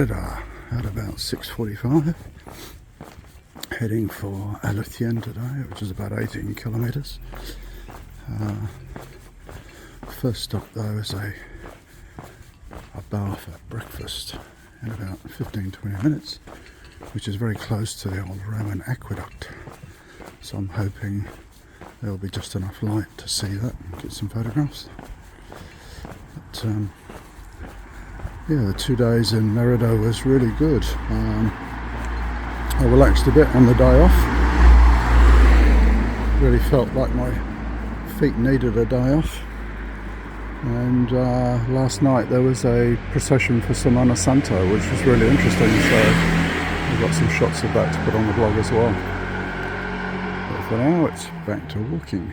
Merida at about 6:45, heading for Aljucen today, which is about 18 kilometres. First stop though is a bath at breakfast in about 15-20 minutes, which is very close to the old Roman aqueduct, so I'm hoping there'll be just enough light to see that and get some photographs. But yeah, the 2 days in Merida was really good. I relaxed a bit on the day off. Really felt like my feet needed a day off. And last night there was a procession for Semana Santa, which was really interesting, so I've got some shots of that to put on the blog as well. But for now it's back to walking.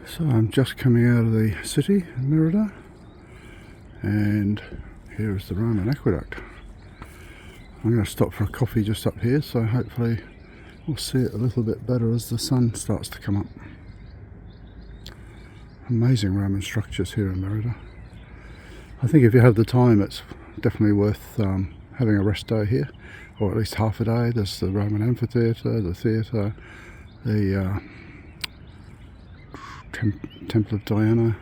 So I'm just coming out of the city, Merida, and here is the Roman aqueduct. I'm going to stop for a coffee just up here, so hopefully we'll see it a little bit better as the sun starts to come up. Amazing Roman structures here in Merida. I think if you have the time, it's definitely worth having a rest day here, or at least half a day. There's the Roman amphitheatre, the theatre, the Temple of Diana,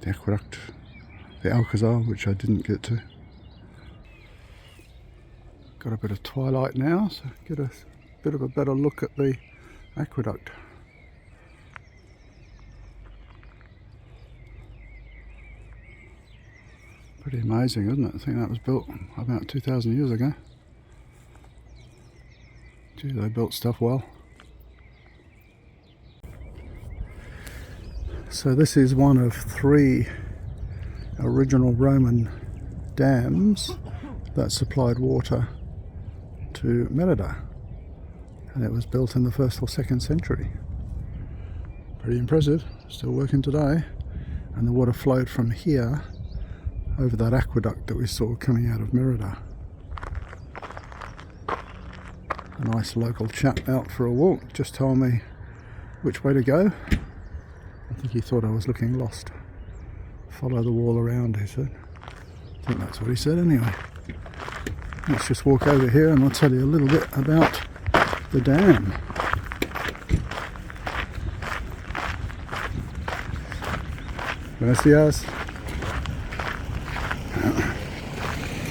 the aqueduct, the Aljucen, which I didn't get to. Got a bit of twilight now, so get a bit of a better look at the aqueduct. Pretty amazing, isn't it? I think that was built about 2,000 years ago. Gee, they built stuff well. So this is one of 3 original Roman dams that supplied water to Merida, and it was built in the 1st or 2nd century. Pretty impressive, still working today, and the water flowed from here over that aqueduct that we saw coming out of Merida. A nice local chap out for a walk just told me which way to go. I think he thought I was looking lost. Follow the wall around, he said. I think that's what he said anyway. Let's just walk over here and I'll tell you a little bit about the dam. Buenos dias.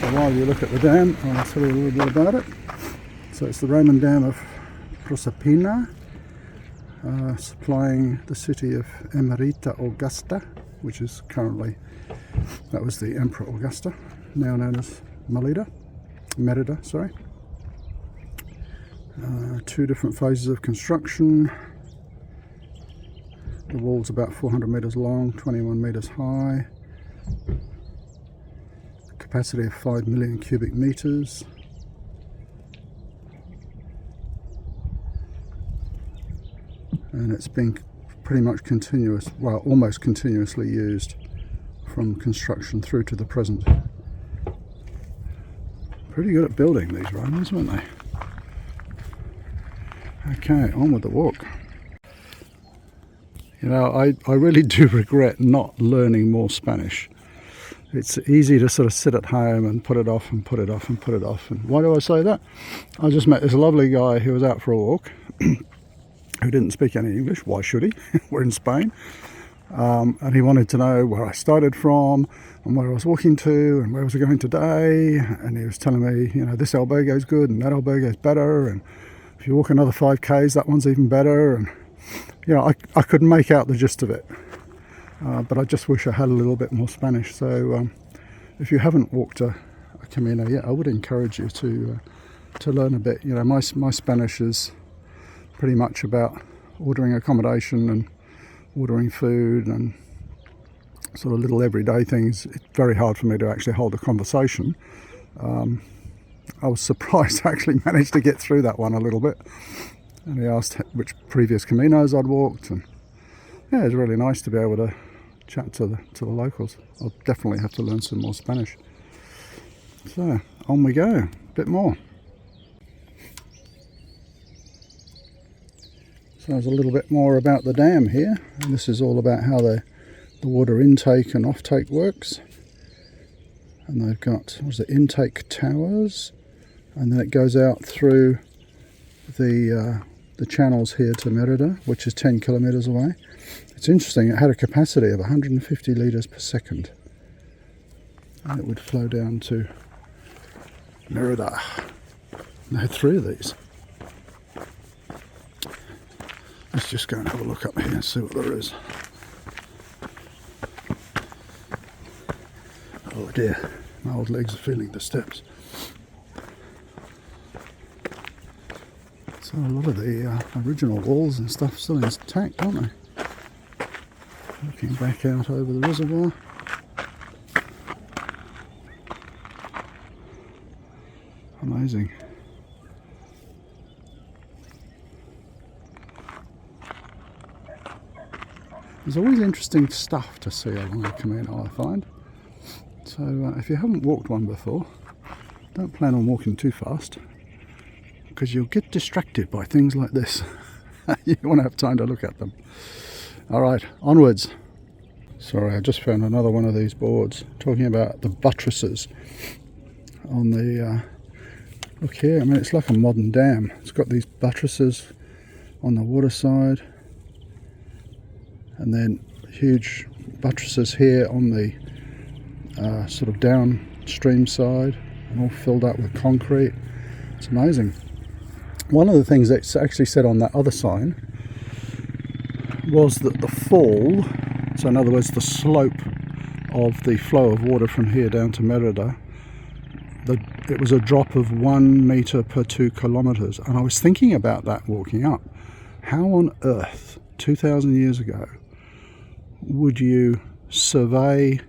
So while you look at the dam, I'll tell you a little bit about it. So it's the Roman dam of Proserpina, supplying the city of Emerita Augusta, which is currently, that was the Emperor Augusta, now known as Merida. 2 different phases of construction. The wall's about 400 metres long, 21 metres high. Capacity of 5 million cubic metres. And it's been pretty much continuous, well, almost continuously used from construction through to the present. Pretty good at building, these Romans, weren't they? Okay, on with the walk. You know, I really do regret not learning more Spanish. It's easy to sort of sit at home and put it off and put it off and put it off. And why do I say that? I just met this lovely guy who was out for a walk who didn't speak any English. Why should he? We're in Spain. And he wanted to know where I started from and where I was walking to and where was I going today. And he was telling me, you know, this albergue's good and that albergue's better. And if you walk another 5Ks, that one's even better. And, you know, I couldn't make out the gist of it. But I just wish I had a little bit more Spanish. So if you haven't walked a Camino yet, I would encourage you to learn a bit. You know, my Spanish is pretty much about ordering accommodation and ordering food and sort of little everyday things. It's very hard for me to actually hold a conversation. I was surprised I actually managed to get through that one a little bit. And he asked which previous Caminos I'd walked, and yeah, it was really nice to be able to chat to the locals. I'll definitely have to learn some more Spanish. So on we go, a bit more. So there's a little bit more about the dam here, and this is all about how the water intake and offtake works. and they've got, what's it, intake towers, and then it goes out through the channels here to Merida, which is 10 kilometres away. It's interesting, it had a capacity of 150 litres per second, and it would flow down to Merida. They had 3 of these. Let's just go and have a look up here and see what there is. Oh dear, my old legs are feeling the steps. So a lot of the original walls and stuff still intact, aren't they? Looking back out over the reservoir. Amazing. There's always interesting stuff to see along the Camino, I find. So if you haven't walked one before, don't plan on walking too fast, because you'll get distracted by things like this. You want to have time to look at them. Alright, onwards. Sorry, I just found another one of these boards talking about the buttresses on the look here. I mean, it's like a modern dam. It's got these buttresses on the water side, and then huge buttresses here on the sort of downstream side, and all filled up with concrete. It's amazing. One of the things that's actually said on that other sign was that the fall, so in other words the slope of the flow of water from here down to Merida, it was a drop of 1 metre per 2 kilometres. And I was thinking about that walking up. How on earth, 2,000 years ago, would you survey,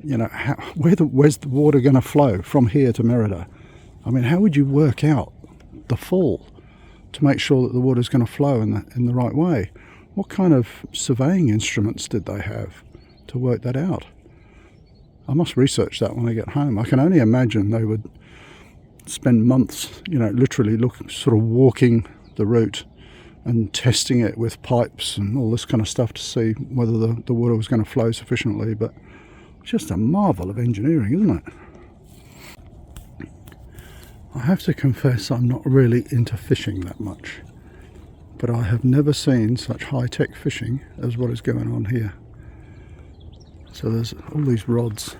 you know, where's the water going to flow from here to Merida? I mean, how would you work out the fall to make sure that the water is going to flow in the right way? What kind of surveying instruments did they have to work that out? I must research that when I get home. I can only imagine they would spend months, you know, literally sort of walking the route and testing it with pipes and all this kind of stuff to see whether the water was going to flow sufficiently. But it's just a marvel of engineering, isn't it? I have to confess I'm not really into fishing that much, but I have never seen such high-tech fishing as what is going on here. So there's all these rods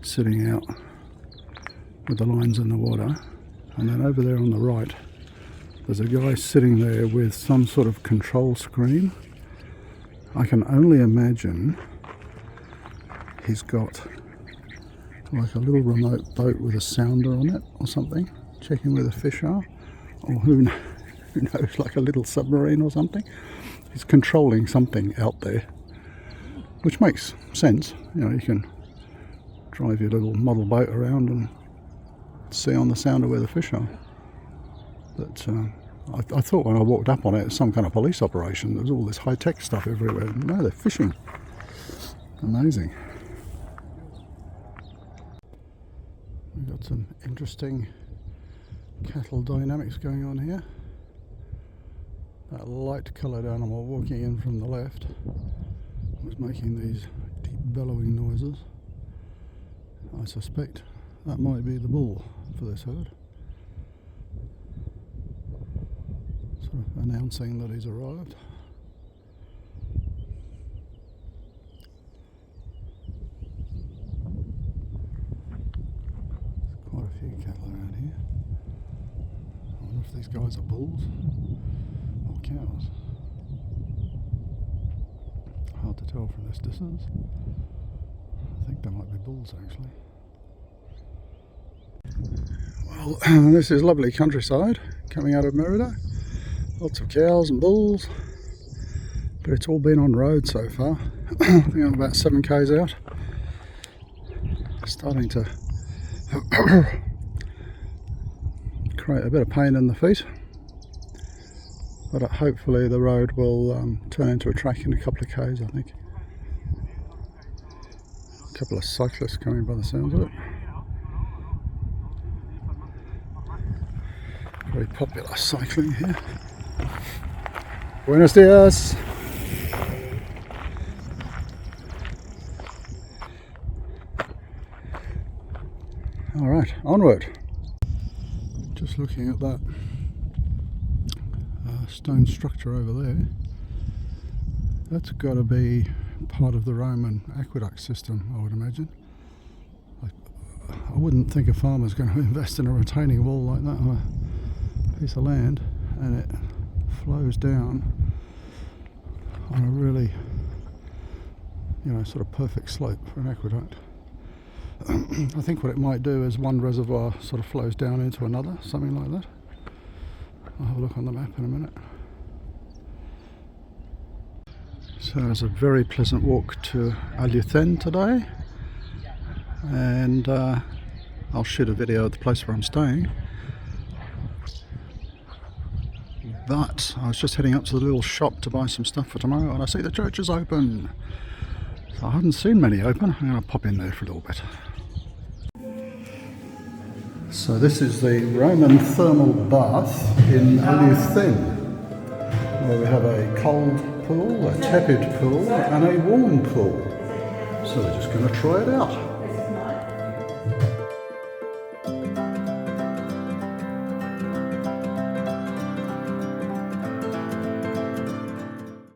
sitting out with the lines in the water, and then over there on the right there's a guy sitting there with some sort of control screen. I can only imagine he's got like a little remote boat with a sounder on it or something, checking where the fish are, or who knows, like a little submarine or something. He's controlling something out there, which makes sense. You know, you can drive your little model boat around and see on the sounder where the fish are. But I thought when I walked up on it, it's some kind of police operation. There's all this high-tech stuff everywhere. No, they're fishing. Amazing. We've got some interesting cattle dynamics going on here. That light-coloured animal walking in from the left was making these deep bellowing noises. I suspect that might be the bull for this herd, sort of announcing that he's arrived. There's quite a few cattle around here. I wonder if these guys are bulls or cows. Hard to tell from this distance. I think they might be bulls actually. Well, this is lovely countryside coming out of Merida. Lots of cows and bulls, but it's all been on road so far. I think I'm about 7 k's out. Starting to create a bit of pain in the feet, but hopefully the road will turn into a track in a couple of k's, I think. A couple of cyclists coming by the sounds of it. Very popular cycling here. Buenos dias! Right, onward. Just looking at that stone structure over there. That's got to be part of the Roman aqueduct system, I would imagine. I wouldn't think a farmer's going to invest in a retaining wall like that on a piece of land, and it flows down on a really, sort of perfect slope for an aqueduct. I think what it might do is one reservoir sort of flows down into another, something like that. I'll have a look on the map in a minute. So it's a very pleasant walk to Aljucen today, and I'll shoot a video of the place where I'm staying. But I was just heading up to the little shop to buy some stuff for tomorrow, and I see the church is open. So I haven't seen many open. I'm going to pop in there for a little bit. So this is the Roman thermal bath in Aljucen, where we have a cold pool, a tepid pool and a warm pool. So we're just going to try it out.